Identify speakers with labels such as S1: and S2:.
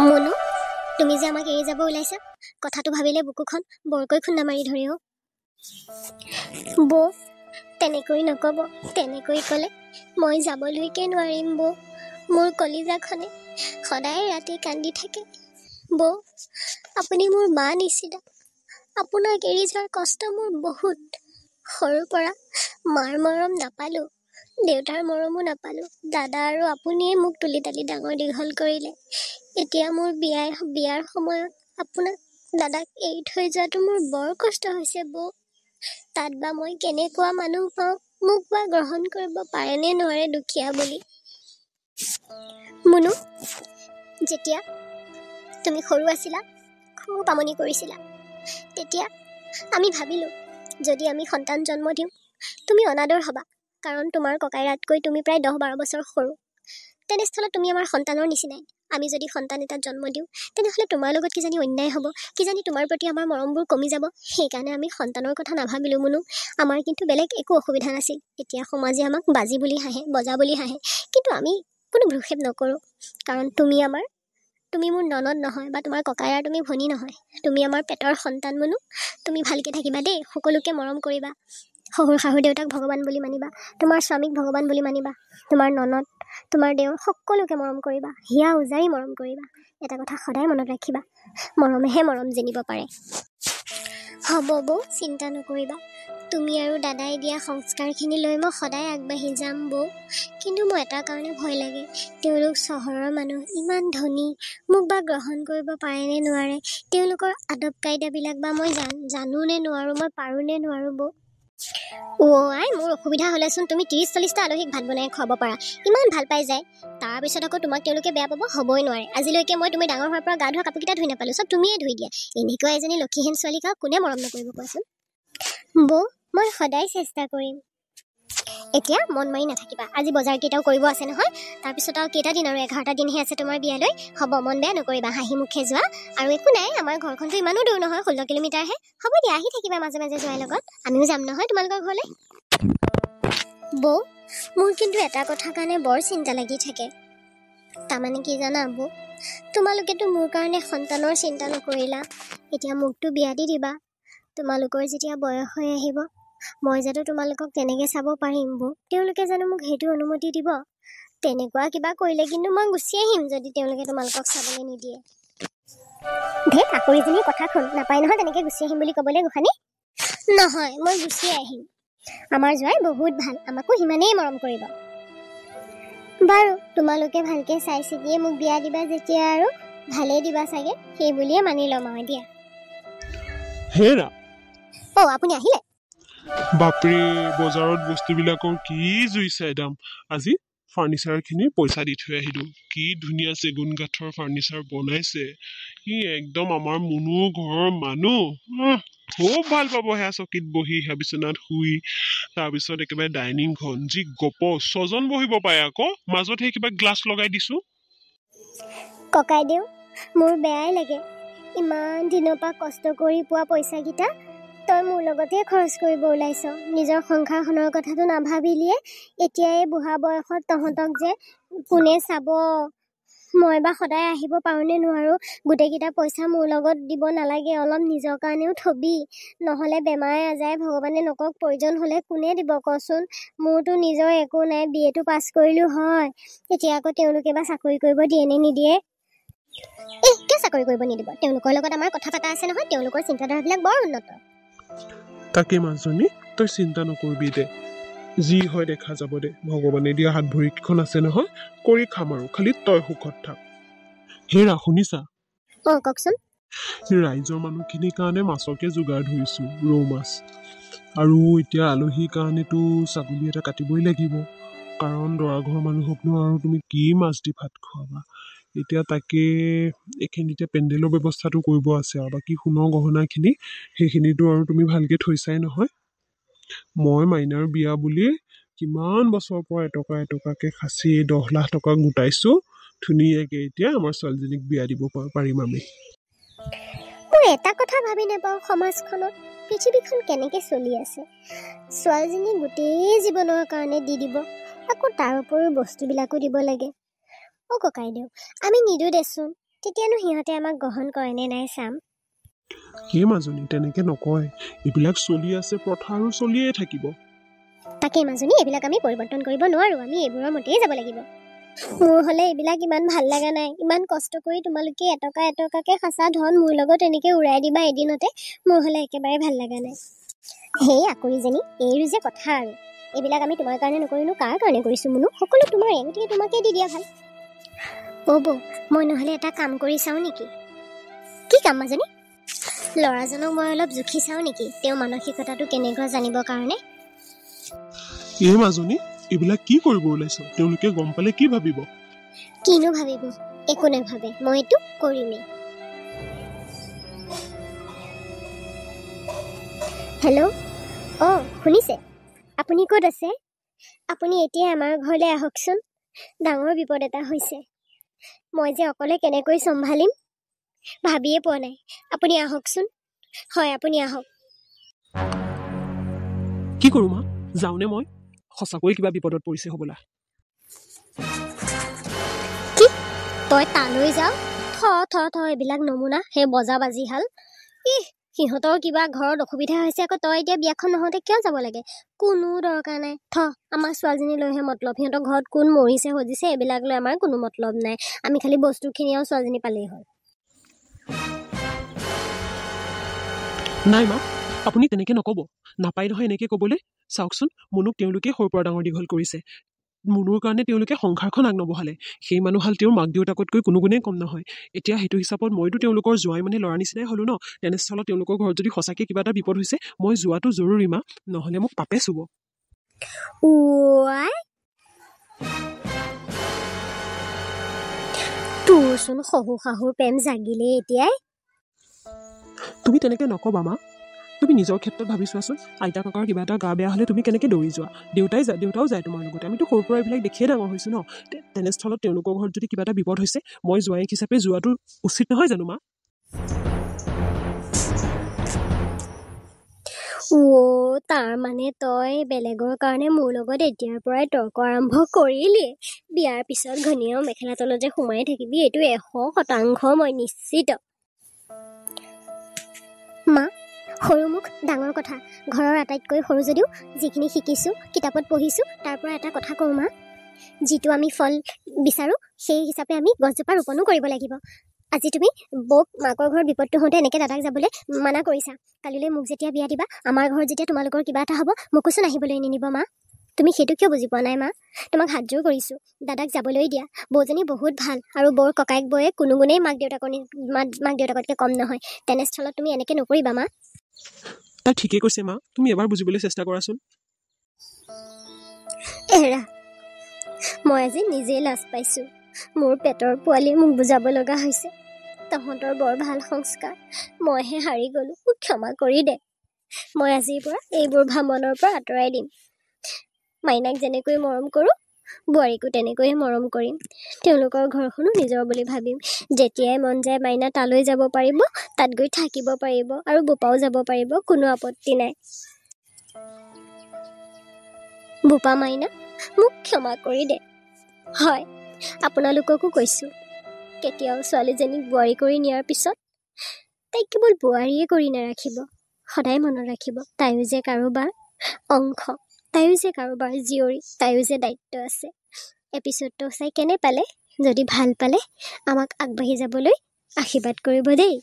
S1: মুনু, তুমি যে আমাক এৰি যাব ওলাইছা, কথাটো ভাবিলে বুকুখন বৰকৈ খুন্দা মাৰি ধৰে। বৌ, তেনেকৈ নক'ব। তেনেকৈ ক'লে মই যাবলৈকে নোৱাৰিম বৌ। মোৰ কলিজাখনে সদায় ৰাতি কান্দি থাকে। বৌ, আপুনি মোৰ মা নিচিনা। আপোনাক এৰি যোৱাৰ কষ্ট মোৰ বহুত। সৰুৰ পৰা মাৰ মৰম নাপালোঁ, দেউতাৰ মৰমো নাপালোঁ। দাদা আৰু আপুনিয়ে মোক তুলি তালি ডাঙৰ দীঘল কৰিলে। এতিয়া মোৰ বিয়াৰ সময়ত আপোনাক দাদাক এৰি থৈ যোৱাটো মোৰ বৰ কষ্ট হৈছে বৌ। তাত বা মই কেনেকুৱা মানুহ পাওঁ, মোক বা গ্ৰহণ কৰিব পাৰে নে নোৱাৰে দুখীয়া বুলি। মুনু, যেতিয়া তুমি সৰু আছিলা, খুব আমনি কৰিছিলা, তেতিয়া আমি ভাবিলোঁ যদি আমি সন্তান জন্ম দিওঁ তুমি অনাদৰ হ'বা, কাৰণ তোমাৰ ককাইৰাতকৈ তুমি প্ৰায় 10-12 বছৰ সৰু। তেনেস্থলত তুমি আমাৰ সন্তানৰ নিচিনাই। আমি যদি সন্তান এটাত জন্ম দিওঁ তেনেহ'লে তোমাৰ লগত কিজানি অন্যায় হ'ব, কিজানি তোমাৰ প্ৰতি আমাৰ মৰমবোৰ কমি যাব। সেইকাৰণে আমি সন্তানৰ কথা নাভাবিলোঁ মুনু। আমাৰ কিন্তু বেলেগ একো অসুবিধা নাছিল। এতিয়া সমাজে আমাক বাজি বুলি হাঁহে, বজা বুলি হাঁহে, কিন্তু আমি কোনো ভ্ৰক্ষেপ নকৰোঁ, কাৰণ তুমি মোৰ ননদ নহয় বা তোমাৰ ককাইৰাৰ তুমি ভনী নহয়। তুমি আমাৰ পেটৰ সন্তান মুনু। তুমি ভালকৈ থাকিবা দেই, সকলোকে মৰম কৰিবা। শহুৰ শাহু দেউতাক ভগৱান বুলি মানিবা, তোমাৰ স্বামীক ভগৱান বুলি মানিবা, তোমাৰ ননদ, তোমাৰ দেওৰ সকলোকে মৰম কৰিবা, হিয়া উজাৰি মৰম কৰিবা। এটা কথা সদায় মনত ৰাখিবা, মৰমেহে মৰম জিনিব পাৰে। হ'ব বৌ, চিন্তা নকৰিবা। তুমি আৰু দাদাই দিয়া সংস্কাৰখিনি লৈ মই সদায় আগবাঢ়ি যাম বৌ। কিন্তু মোৰ এটা কাৰণে ভয় লাগে, তেওঁলোক চহৰৰ মানুহ, ইমান ধনী, মোক বা গ্ৰহণ কৰিব পাৰে নে নোৱাৰে, তেওঁলোকৰ আদব কাইদাবিলাক বা মই জানো নে নোৱাৰোঁ, মই পাৰোঁ নে নোৱাৰোঁ বৌ। আই, মোৰ অসুবিধা হ'লেচোন তুমি 30-40টা আলহীক ভাত বনাই খুৱাব পাৰা, ইমান ভাল পাই যায়। তাৰপিছত আকৌ তোমাক তেওঁলোকে বেয়া পাব, হ'বই নোৱাৰে। আজিলৈকে মই তুমি ডাঙৰ হোৱাৰ পৰা গা ধোৱা কাপোৰকেইটা ধুই নাপালোঁ, চব তুমিয়ে ধুই দিয়া। এনেকুৱা এজনী লক্ষীহীন ছোৱালীক কোনে মৰম নকৰিব কোৱাচোন। বৌ, মই সদায় চেষ্টা কৰিম। এতিয়া মন মাৰি নাথাকিবা, আজি বজাৰকেইটাও কৰিব আছে নহয়। তাৰপিছত আৰু কেইটা দিন, আৰু 11টা দিনহে আছে তোমাৰ বিয়ালৈ। হ'ব, মন বেয়া নকৰিবা, হাঁহি মুখে যোৱা। আৰু একো নাই, আমাৰ ঘৰখনতো ইমানো দূৰ নহয়, 16 কিলোমিটাৰহে। হ'ব দিয়া, আহি থাকিবা মাজে মাজে জোঁৱাইৰ লগত, আমিও যাম নহয় তোমালোকৰ ঘৰলৈ। বৌ, মোৰ কিন্তু এটা কথাৰ কাৰণে বৰ চিন্তা লাগি থাকে। তাৰমানে কি জানা বৌ, তোমালোকেতো মোৰ কাৰণে সন্তানৰ চিন্তা নকৰিলা, এতিয়া মোকতো বিয়া দি দিবা। তোমালোকৰ যেতিয়া বয়স হৈ আহিব, মই জানো তোমালোকক তেনেকৈ চাব পাৰিম বৌ? তেওঁলোকে জানো মোক সেইটো অনুমতি দিব? তেনেকুৱা কিবা কৰিলে কিন্তু মই গুচি আহিম, যদি তেওঁলোকে তোমালোকক চাবলৈ নিদিয়ে। ঢেৰ কাকৰিজনী কথা শুন, নাপায় নহয় তেনেকৈ গুচি আহিম বুলি ক'বলৈ গোসানী। নহয়, মই গুচি আহিম। আমাৰ জোঁৱাই বহুত ভাল, আমাকো সিমানেই মৰম কৰিব। বাৰু, তোমালোকে ভালকৈ চাই চিতিয়ে মোক বিয়া দিবা যেতিয়া, আৰু ভালেই দিবা চাগে, সেই বুলিয়ে মানি ল'ম আৰু দিয়া।
S2: হেৰা,
S1: আপুনি আহিলে?
S2: বাপৰে, বজাৰত বস্তুবিলাকৰ কি জুইছে দাম। আজি ফাৰ্নিচাৰখিনি পইচা দি থৈ আহিলোঁ। কি ধুনীয়া চেগুন কাঠৰ ফাৰ্নিচাৰ বনাইছে। ই একদম আমাৰ মুনু ঘৰৰ মানুহ। খুব ভাল পাব সেয়া চকীত বহি, সেয়া বিচনাত শুই। তাৰপিছত একেবাৰে ডাইনিংখন যি গপচ, 6জন বহিব পাৰে আকৌ। মাজত সেই কিবা গ্লাছ লগাই দিছোঁ।
S1: ককাইদেউ, মোৰ বেয়াই লাগে, ইমান দিনৰ পৰা কষ্ট কৰি পোৱা পইচাকেইটা তই মোৰ লগতে খৰচ কৰিব ওলাইছ। নিজৰ সংসাৰখনৰ কথাটো নাভাবিলিয়ে। এতিয়া এই বুঢ়া বয়সত তহঁতক যে কোনে চাব? মই বা সদায় আহিব পাৰোঁ নে নোৱাৰোঁ? গোটেইকেইটা পইচা মোৰ লগত দিব নালাগে, অলপ নিজৰ কাৰণেও থবি। নহ'লে বেমাৰে আজাৰে ভগৱানে নকওক, প্ৰয়োজন হ'লে কোনে দিব কচোন? মোৰতো নিজৰ একো নাই, BA টো পাছ কৰিলোঁ হয়, এতিয়া আকৌ তেওঁলোকে বা চাকৰি কৰিব দিয়ে নে নিদিয়ে? কিয় চাকৰি কৰিব নিদিব? তেওঁলোকৰ লগত আমাৰ কথা পতা আছে নহয়, তেওঁলোকৰ চিন্তাধাৰাবিলাক বৰ উন্নত।
S2: তাকে মাজনী, তই চিন্তা নকৰিবি দে, যি হয় দেখা যাব দে। ভগৱানে দিয়া হাত ভৰিকেইখন আছে নহয়, কৰি খাম আৰু, খালি তই সুখত থাক। হেৰা, শুনিছা?
S1: কওকচোন।
S2: ৰাইজৰ মানুহখিনিৰ কাৰণে মাছকে যোগাৰ ধৰিছোঁ, ৰৌ মাছ। আৰু এতিয়া আলহীৰ কাৰণেতো ছাগলী এটা কাটিবই লাগিব, কাৰণ দৰা ঘৰৰ মানুহকনো আৰু তুমি কি মাছ দি ভাত খুৱাবা। এতিয়া তাকে এইখিনিতে পেণ্ডেলৰ ব্যৱস্থাটো কৰিব আছে, আৰু বাকী সোণৰ গহনাখিনি সেইখিনিতো আৰু তুমি ভালকৈ থৈছাই নহয়। মই মাইনাৰ বিয়া বুলিয়ে কিমান বছৰৰ পৰা এটকাকৈ সাঁচি 10 লাখ টকা গোটাইছোঁ। ধুনীয়াকৈ এতিয়া আমাৰ ছোৱালীজনীক বিয়া দিব পাৰিম আমি।
S1: মই এটা কথা ভাবি নাপাওঁ, সমাজখনত পৃথিৱীখন কেনেকৈ চলি আছে। ছোৱালীজনী গোটেই জীৱনৰ কাৰণে দি দিব, আকৌ তাৰ উপৰিও বস্তুবিলাকো দিব লাগে। ককাইদেউ, আমি নিদো দেচোন, তেতিয়ানো সিহঁতে আমাক গ্ৰহণ কৰে নে নাই চাম।
S2: সেই মাজনী তেনেকে নকয়। এইবিলাক চলি আছে প্ৰথা আৰু চলিয়ে থাকিব।
S1: তাকেই মাজনী, এইবিলাক আমি পৰিৱৰ্তন কৰিব নোৱাৰোঁ, আমি এইবোৰৰ মতেই যাব লাগিব। মোৰ হ'লে এইবিলাক ইমান ভাল লগা নাই। ইমান কষ্ট কৰি তোমালোকে এটকা এটকাকৈ সাঁচা ধন মোৰ লগত এনেকৈ উৰাই দিবা এদিনতে, মোৰ হ'লে একেবাৰে ভাল লগা নাই। সেই আকৰিজনী, এইৰো যে কথা আৰু। এইবিলাক আমি তোমাৰ কাৰণে নকৰিনো কাৰ কাৰণে কৰিছোঁ মুনু? সকলো তোমাৰ, গতিকে তোমাকেই দি দিয়া ভাল। অ' বৌ, মই নহ'লে এটা কাম কৰি চাওঁ নেকি? কি কাম মাজনী? ল'ৰাজনক মই অলপ জুখি চাওঁ নেকি, তেওঁৰ মানসিকতাটো কেনেকুৱা জানিবৰ কাৰণে।
S2: এই মাজনী, এইবিলাক কি কৰিব ওলাইছ? তেওঁলোকে গম পালে কি ভাবিব?
S1: কিনো ভাবিব? একো নাভাবে, মই এইটো কৰিমেই। হেল্ল', অঁ শুনিছে? আপুনি ক'ত আছে? আপুনি এতিয়া আমাৰ ঘৰলৈ আহকচোন, ডাঙৰ বিপদ এটা হৈছে। মই যে অকলে কেনেকৈ চম্ভালিম ভাবিয়ে পোৱা নাই। আপুনি আহকচোন। হয়, আপুনি আহক।
S3: কি কৰোঁ মা? যাওঁনে মই? সঁচাকৈ কিবা বিপদত পৰিছে হ'বলা।
S1: কি? তই তালৈ যাও? থ এইবিলাক নমুনা, সেই বজা বাজিহাল। সিহঁতৰ কিবা ঘৰত অসুবিধা হৈছে, আকৌ তই এতিয়া বিয়াখন নহওঁতে কিয় যাব লাগে? কোনো দৰকাৰ নাই। আমাৰ ছোৱালীজনী লৈহে মতলব। সিহঁতৰ ঘৰত কোন মৰিছে সজিছে এইবিলাক লৈ আমাৰ কোনো মতলব নাই। আমি খালি বস্তুখিনি আৰু ছোৱালীজনী পালেই হ'ল।
S3: নাই মা, আপুনি তেনেকৈ নক'ব। নাপায় নহয় এনেকৈ ক'বলৈ। চাওকচোন, মুনুক তেওঁলোকে সৰুৰ পৰা ডাঙৰ দীঘল কৰিছে। মুনুৰ কাৰণে তেওঁলোকে সংসাৰখন আগনবঢ়ালে। সেই মানুহহাল তেওঁৰ মাক দেউতাকতকৈ কোনো গুণেই কম নহয়। এতিয়া সেইটো হিচাপত মইতো তেওঁলোকৰ জোৱাই মানে ল'ৰা নিচিনাই হ'লো ন। তেনেস্থলত তেওঁলোকৰ ঘৰত যদি সঁচাকৈ কিবা এটা বিপদ হৈছে, মই যোৱাটো জৰুৰী মা, নহ'লে মোক পাপে চুব।
S1: তোৰচোন শহু শাহুৰ প্ৰেম জাগিলেই এতিয়াই।
S3: তুমি তেনেকৈ নক'বা মা। তুমি নিজৰ ক্ষেত্ৰত ভাবি চোৱাচোন। আইতা ককাৰ কিবা এটা গা বেয়া হ'লে তুমি কেনেকৈ দৌৰি যোৱা? দেউতাও যায় তোমাৰ লগতে। আমিতো সৰুৰ পৰা এইবিলাক দেখিয়ে ডাঙৰ হৈছোঁ ন। তেনেস্থলত তেওঁলোকৰ ঘৰত যদি কিবা এটা বিপদ হৈছে, মই জোৱাইক হিচাপে যোৱাটো উচিত নহয় জানো মা?
S1: তাৰ মানে তই বেলেগৰ কাৰণে মোৰ লগত এতিয়াৰ পৰাই তৰ্ক আৰম্ভ কৰিলি? বিয়াৰ পিছত ঘনীয়াও মেখেলা তলত যে সোমাই থাকিবি, এইটো 100% মই নিশ্চিত। মা, সৰু মুখ ডাঙৰ কথা। ঘৰৰ আটাইতকৈ সৰু যদিও যিখিনি শিকিছোঁ, কিতাপত পঢ়িছোঁ, তাৰ পৰা এটা কথা কওঁ মা, যিটো আমি ফল বিচাৰোঁ সেই হিচাপে আমি গছজোপা ৰোপণো কৰিব লাগিব। আজি তুমি বৌক মাকৰ ঘৰত বিপদটো হওঁতে এনেকৈ দাদাক যাবলৈ মানা কৰিছা। কালিলৈ মোক যেতিয়া বিয়া দিবা, আমাৰ ঘৰত যেতিয়া তোমালোকৰ কিবা এটা হ'ব, মোকোচোন আহিবলৈ নিনিব মা। তুমি সেইটো কিয় বুজি পোৱা নাই মা? তোমাক হাতযোৰ কৰিছোঁ, দাদাক যাবলৈ দিয়া। বৌজনী বহুত ভাল, আৰু বৌৰ ককায়েক বৌয়ে কোনো গুণেই মাক দেউতাকতকৈ কম নহয়। তেনেস্থলত তুমি এনেকৈ নকৰিবা মা।
S3: তাই ঠিকেই কৈছে মা, তুমি এবাৰ বুজিবলৈ চেষ্টা কৰাচোন।
S1: এৰা, মই আজি নিজেই লাজ পাইছোঁ। মোৰ পেটৰ পোৱালি মোক বুজাব লগা হৈছে। তহঁতৰ বৰ ভাল সংস্কাৰ, মইহে হাৰি গ'লোঁ। মোক ক্ষমা কৰি দে। মই আজিৰ পৰা এইবোৰ মনৰ পৰা আঁতৰাই দিম। মাইনাক যেনেকৈ মৰম কৰোঁ, বোৱাৰীকো তেনেকৈয়ে মৰম কৰিম। তেওঁলোকৰ ঘৰখনো নিজৰ বুলি ভাবিম। যেতিয়াই মন যায় মাইনা তালৈ যাব পাৰিব, তাত গৈ থাকিব পাৰিব, আৰু বোপাও যাব পাৰিব, কোনো আপত্তি নাই। বোপা মাইনা, মোক ক্ষমা কৰি দে। হয়, আপোনালোককো কৈছোঁ, কেতিয়াও ছোৱালীজনীক বোৱাৰী কৰি নিয়াৰ পিছত তাইক কেৱল বোৱাৰীয়ে কৰি নাৰাখিব, সদায় মনত ৰাখিব তাইও যে কাৰোবাৰ অংশ, তাইও যে কাৰোবাৰ জীয়ৰী, তাইও যে দায়িত্ব আছে। এপিছ'ডটো চাই কেনে পালে? যদি ভাল পালে আমাক আগবাঢ়ি যাবলৈ আশীৰ্বাদ কৰিব দেই।